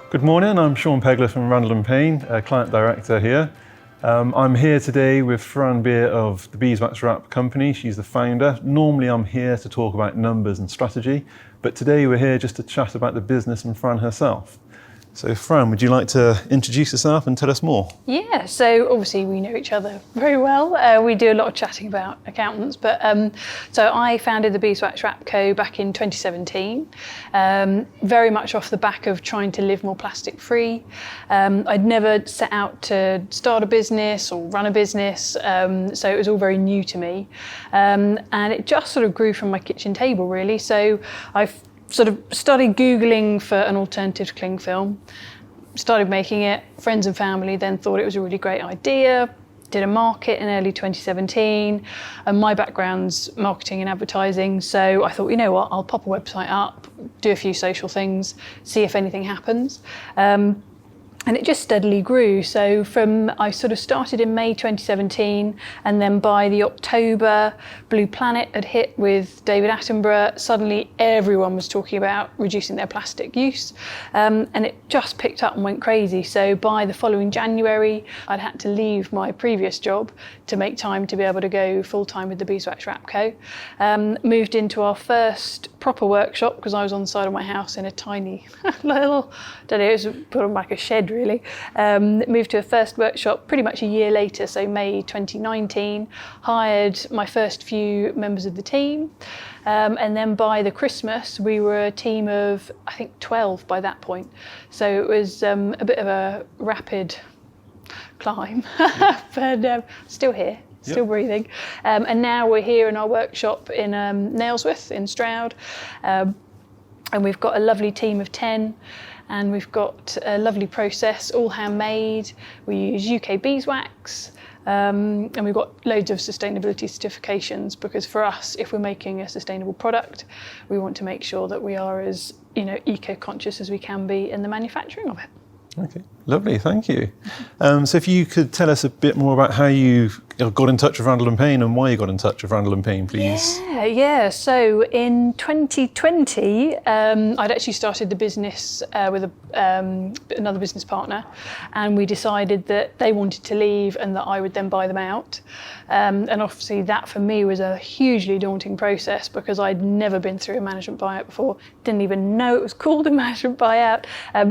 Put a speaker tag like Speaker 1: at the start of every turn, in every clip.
Speaker 1: Good morning, I'm Shaun Pegler from Randall Payne, Client Director here. I'm here today with Fran of the Beeswax Wrap Company. She's the founder. Normally I'm here to talk about numbers and strategy, but today we're here just to chat about the business and Fran herself. So Fran, would you like to introduce yourself and tell us more?
Speaker 2: Yeah, so obviously we know each other very well. We do a lot of chatting about accountants, but so I founded the Beeswax Wrap Co back in 2017, very much off the back of trying to live more plastic free. I'd never set out to start a business or run a business, so it was all very new to me. And it just sort of grew from my kitchen table really. So I've sort of started Googling for an alternative to cling film, started making it. Friends and family then thought it was a really great idea, did a market in early 2017, and my background's marketing and advertising, so I thought, you know what, I'll pop a website up, do a few social things, see if anything happens. And it just steadily grew. So I sort of started in May 2017, and then by the October, Blue Planet had hit with David Attenborough. Suddenly everyone was talking about reducing their plastic use, and it just picked up and went crazy. So by the following January, I'd had to leave my previous job to make time to be able to go full-time with the Beeswax Wrap Co. Moved into our first proper workshop, because I was on the side of my house in a tiny little, don't know, it was put on like a shed really. Moved to a first workshop pretty much a year later, so May 2019, hired my first few members of the team, and then by the Christmas we were a team of I think 12 by that point, so it was a bit of a rapid climb, but still here. Still breathing, and now we're here in our workshop in Nailsworth in Stroud, and we've got a lovely team of 10. And we've got a lovely process, all handmade. We use UK beeswax, and we've got loads of sustainability certifications, because for us, if we're making a sustainable product, we want to make sure that we are as eco-conscious as we can be in the manufacturing of it.
Speaker 1: Okay, lovely, thank you. So if you could tell us a bit more about how you got in touch with Randall Payne and why you got in touch with Randall Payne, please.
Speaker 2: Yeah. So in 2020, I'd actually started the business with another business partner, and we decided that they wanted to leave and that I would then buy them out. And obviously that for me was a hugely daunting process, because I'd never been through a management buyout before, didn't even know it was called a management buyout.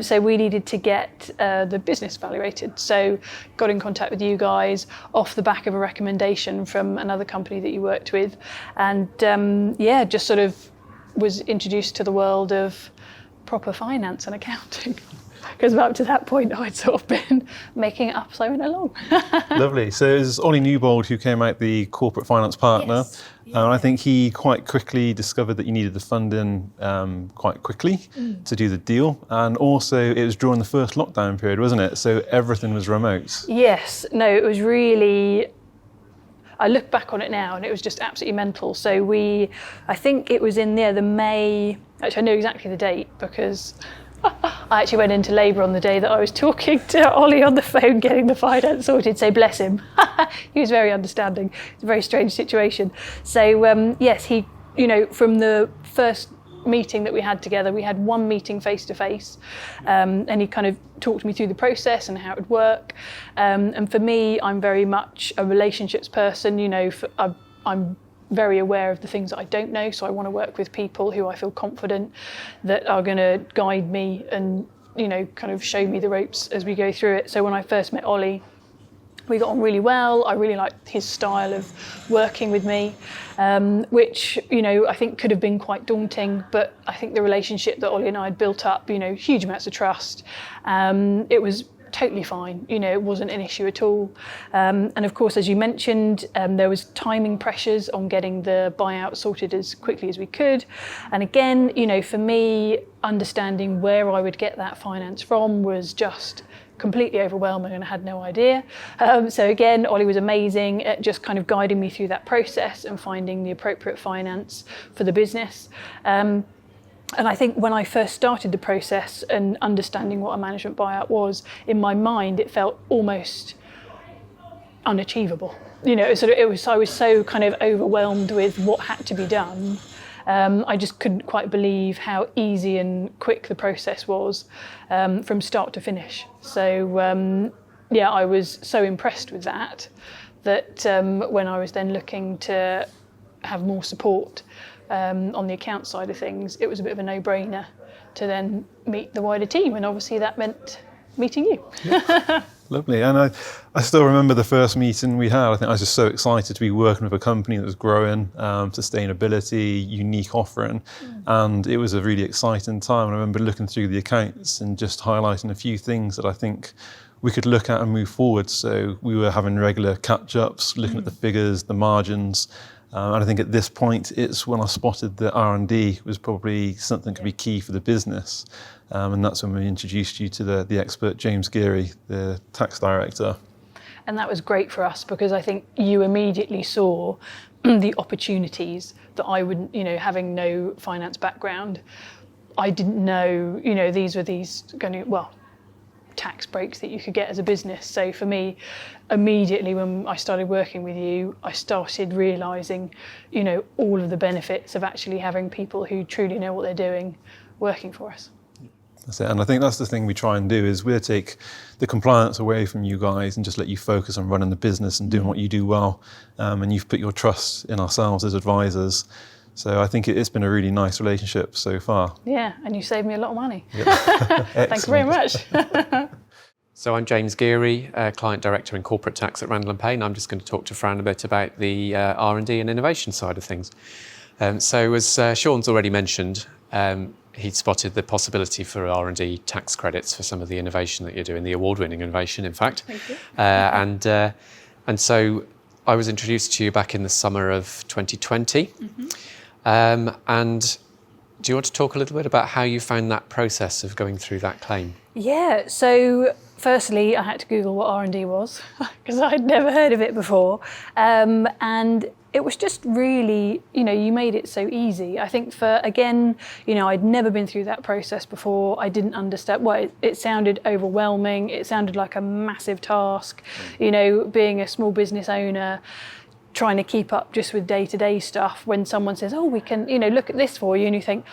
Speaker 2: So we needed to get the business evaluated. So got in contact with you guys off the back of a recommendation from another company that you worked with, and just sort of was introduced to the world of proper finance and accounting, because up to that point I'd sort of been making it up as I went along.
Speaker 1: Lovely. So it was Ollie Newbold who came out the corporate finance partner.
Speaker 2: Yes.
Speaker 1: And I think he quite quickly discovered that you needed the funding quite quickly to do the deal. And also it was during the first lockdown period, wasn't it? So everything was remote.
Speaker 2: Yes. No, it was really, I look back on it now and it was just absolutely mental. So I think it was in the May, actually I know exactly the date, because I actually went into labour on the day that I was talking to Ollie on the phone, getting the finance sorted, so bless him. He was very understanding. It's a very strange situation. So yes, he, from the first meeting that we had together, we had one meeting face to face, and he kind of talked me through the process and how it would work. And for me, I'm very much a relationships person. I'm very aware of the things that I don't know, so I want to work with people who I feel confident that are going to guide me and kind of show me the ropes as we go through it. So when I first met Ollie, we got on really well. I really liked his style of working with me, which I think could have been quite daunting, but I think the relationship that Ollie and I had built up, huge amounts of trust, it was totally fine. It wasn't an issue at all. And of course, as you mentioned, there was timing pressures on getting the buyout sorted as quickly as we could. And again, for me, understanding where I would get that finance from was just completely overwhelming, and I had no idea. So again, Ollie was amazing at just kind of guiding me through that process and finding the appropriate finance for the business. And I think when I first started the process and understanding what a management buyout was, in my mind it felt almost unachievable. I was so kind of overwhelmed with what had to be done, I just couldn't quite believe how easy and quick the process was from start to finish. So yeah, I was so impressed with that when I was then looking to have more support on the account side of things, it was a bit of a no-brainer to then meet the wider team, and obviously that meant meeting you.
Speaker 1: Yeah. Lovely. And I still remember the first meeting we had. I think I was just so excited to be working with a company that was growing, sustainability, unique offering. And it was a really exciting time. And I remember looking through the accounts and just highlighting a few things that I think we could look at and move forward. So we were having regular catch-ups, looking at the figures, the margins. And I think at this point, it's when I spotted that R&D was probably something that could be key for the business. And that's when we introduced you to the expert James Geary, the tax director.
Speaker 2: And that was great for us because I think you immediately saw the opportunities that I wouldn't, having no finance background, I didn't know, these were tax breaks that you could get as a business. So for me, immediately when I started working with you, I started realising, all of the benefits of actually having people who truly know what they're doing working for us.
Speaker 1: That's it. And I think that's the thing we try and do is we'll take the compliance away from you guys and just let you focus on running the business and doing what you do well. And you've put your trust in ourselves as advisors. So I think it's been a really nice relationship so far.
Speaker 2: Yeah, and you saved me a lot of money.
Speaker 1: Yep.
Speaker 2: Thank you very much.
Speaker 3: So I'm James Geary, Client Director in Corporate Tax at Randall Payne. I'm just going to talk to Fran a bit about the R&D and innovation side of things. So as Shaun's already mentioned, he'd spotted the possibility for R&D tax credits for some of the innovation that you're doing, the award-winning innovation, in fact.
Speaker 2: Thank you.
Speaker 3: And so I was introduced to you back in the summer of 2020. And do you want to talk a little bit about how you found that process of going through that claim?
Speaker 2: Yeah, so firstly, I had to Google what R&D was because I'd never heard of it before. And it was just really, you made it so easy. I think I'd never been through that process before. I didn't understand, it sounded overwhelming. It sounded like a massive task, being a small business owner, trying to keep up just with day-to-day stuff. When someone says, we can, look at this for you, and you think,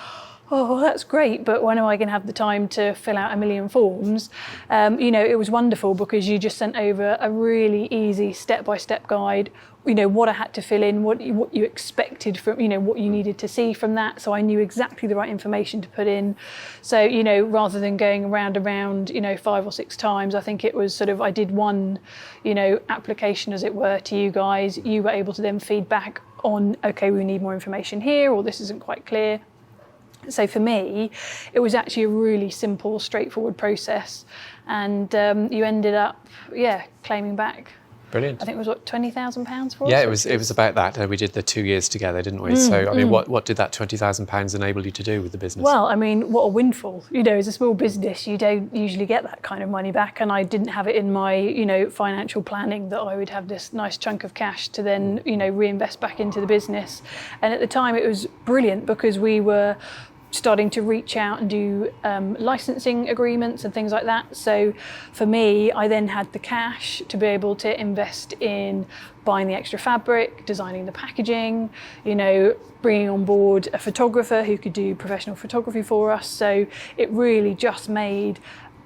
Speaker 2: oh, well, that's great, but when am I going to have the time to fill out a million forms? It was wonderful because you just sent over a really easy step-by-step guide, what I had to fill in, what you expected from, what you needed to see from that. So I knew exactly the right information to put in. So, rather than going around, 5 or 6 times, I think it was I did one, application, as it were, to you guys. You were able to then feed back on, okay, we need more information here, or this isn't quite clear. So for me, it was actually a really simple, straightforward process. And you ended up, claiming back.
Speaker 3: Brilliant.
Speaker 2: I think it was £20,000 for us?
Speaker 3: Yeah, it was about that. We did the 2 years together, didn't we? So, I mean, what did that £20,000 enable you to do with the business?
Speaker 2: Well, I mean, what a windfall. As a small business, you don't usually get that kind of money back. And I didn't have it in my, financial planning that I would have this nice chunk of cash to then, reinvest back into the business. And at the time, it was brilliant because we were starting to reach out and do licensing agreements and things like that. So for me, I then had the cash to be able to invest in buying the extra fabric, designing the packaging, bringing on board a photographer who could do professional photography for us. So it really just made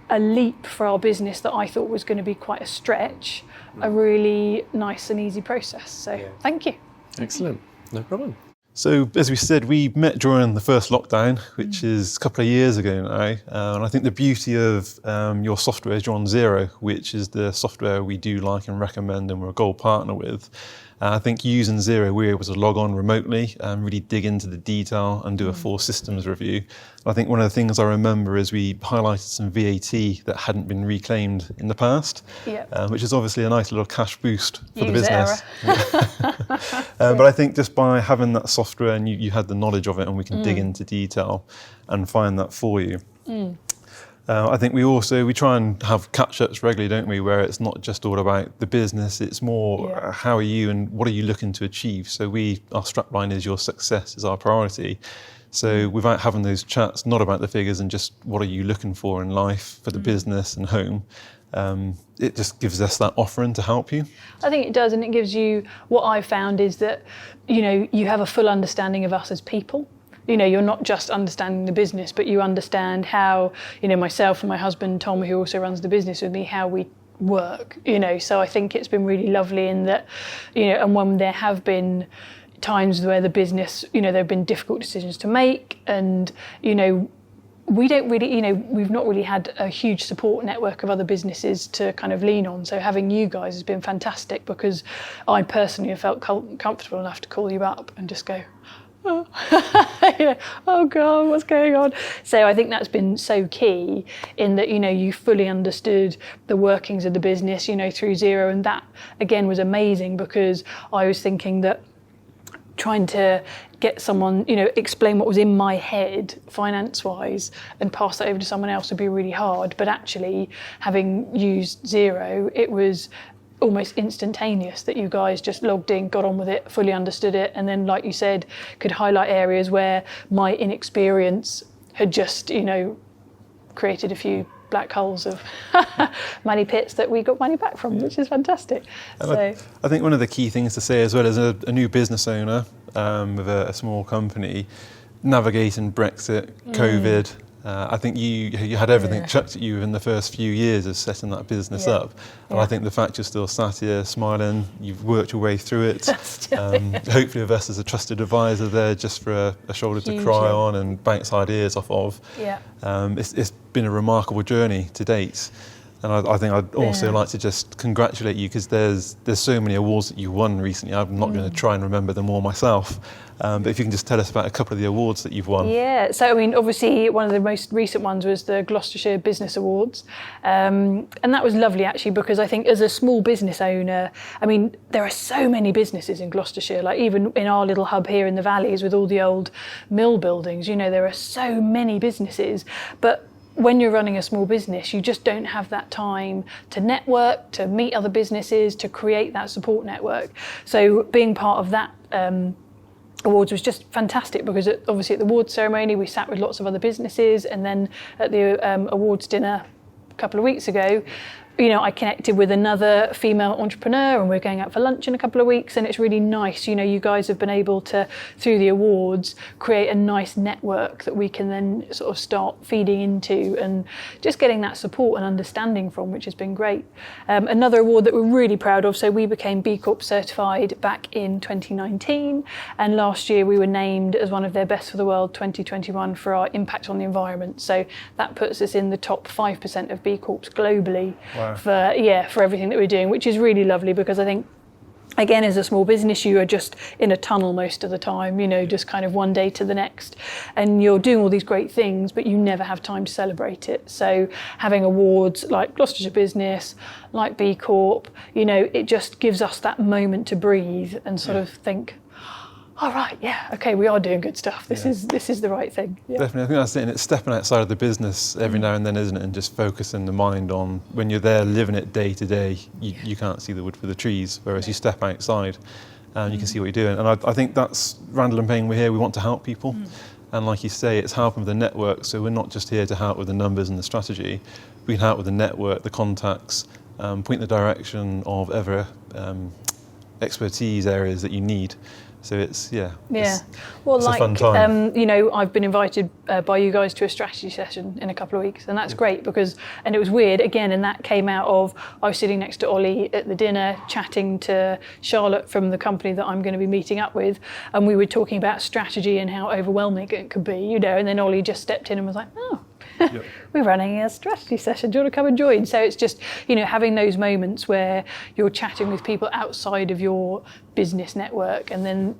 Speaker 2: a leap for our business that I thought was going to be quite a stretch, a really nice and easy process. So Thank you.
Speaker 3: Excellent. No problem.
Speaker 1: So, as we said, we met during the first lockdown, which is a couple of years ago now. And I think the beauty of your software is you're on Xero, which is the software we do like and recommend and we're a gold partner with. I think using Xero, we're able to log on remotely and really dig into the detail and do a full systems review. I think one of the things I remember is we highlighted some VAT that hadn't been reclaimed in the past, which is obviously a nice little cash boost for the business. But I think just by having that software and you had the knowledge of it and we can dig into detail and find that for you. I think we try and have catch-ups regularly, don't we, where it's not just all about the business, it's more how are you and what are you looking to achieve. So our strapline is your success is our priority. So without having those chats, not about the figures and just what are you looking for in life for the business and home, it just gives us that offering to help you.
Speaker 2: I think it does, and it gives you, what I've found is that, you have a full understanding of us as people. you're not just understanding the business, but you understand how, myself and my husband, Tom, who also runs the business with me, how we work, So I think it's been really lovely in that, and when there have been times where the business, there have been difficult decisions to make, and, we don't really, we've not really had a huge support network of other businesses to kind of lean on. So having you guys has been fantastic, because I personally have felt comfortable enough to call you up and just go, oh, oh God, what's going on? So I think that's been so key in that, you fully understood the workings of the business, through zero. And that, again, was amazing, because I was thinking that trying to get someone, explain what was in my head finance-wise and pass that over to someone else would be really hard. But actually, having used Xero, it was almost instantaneous that you guys just logged in, got on with it, fully understood it, and then, like you said, could highlight areas where my inexperience had just, created a few black holes of money pits that we got money back from, which is fantastic.
Speaker 1: So I think one of the key things to say as well, as a new business owner with a small company, navigating Brexit, COVID, I think you had everything chucked at you in the first few years of setting that business up. And I think the fact you're still sat here smiling, you've worked your way through it. Hopefully with us as a trusted advisor there just for a shoulder to cry on and bounce ideas off of. It's been a remarkable journey to date. And I think I'd also like to just congratulate you, because there's so many awards that you won recently. I'm not going to try and remember them all myself. But if you can just tell us about a couple of the awards that you've won.
Speaker 2: Yeah, so I mean, obviously one of the most recent ones was the Gloucestershire Business Awards. And that was lovely, actually, because I think as a small business owner, I mean, there are so many businesses in Gloucestershire, like even in our little hub here in the valleys with all the old mill buildings, there are so many businesses. But when you're running a small business, you just don't have that time to network, to meet other businesses, to create that support network. So being part of that awards was just fantastic, because obviously at the awards ceremony we sat with lots of other businesses, and then at the awards dinner a couple of weeks ago, I connected with another female entrepreneur, and we're going out for lunch in a couple of weeks, and it's really nice. You guys have been able to, through the awards, create a nice network that we can then sort of start feeding into and just getting that support and understanding from, which has been great. Another award that we're really proud of, so we became B Corp certified back in 2019, and last year we were named as one of their Best for the World 2021 for our impact on the environment. So that puts us in the top 5% of B Corps globally.
Speaker 1: Wow.
Speaker 2: For everything that we're doing, which is really lovely, because I think, again, as a small business, you are just in a tunnel most of the time, just kind of one day to the next, and you're doing all these great things, but you never have time to celebrate it. So having awards like Gloucestershire Business, like B Corp, it just gives us that moment to breathe and sort of think, all right, okay, we are doing good stuff. This is the right thing. Yeah.
Speaker 1: Definitely, I think that's it. And it's stepping outside of the business every now and then, isn't it? And just focusing the mind on, when you're there living it day to day, you can't see the wood for the trees. Whereas you step outside and you can see what you're doing. And I think that's Randall and Payne. We're here, we want to help people. And like you say, it's helping with the network. So we're not just here to help with the numbers and the strategy. We can help with the network, the contacts, point in the direction of ever expertise areas that you need. So it's
Speaker 2: well,
Speaker 1: it's a fun time.
Speaker 2: I've been invited by you guys to a strategy session in a couple of weeks, and that's great, because, and it was weird again, and that came out of, I was sitting next to Ollie at the dinner chatting to Charlotte from the company that I'm going to be meeting up with, and we were talking about strategy and how overwhelming it could be, and then Ollie just stepped in and was like, we're running a strategy session, do you want to come and join? So it's just, having those moments where you're chatting with people outside of your business network, and then,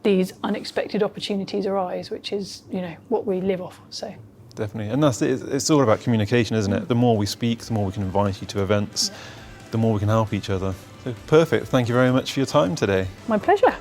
Speaker 2: these unexpected opportunities arise, which is, what we live off. So
Speaker 1: definitely, and that's it. It's all about communication, isn't it? The more we speak, the more we can invite you to events, the more we can help each other. So perfect. Thank you very much for your time today.
Speaker 2: My pleasure.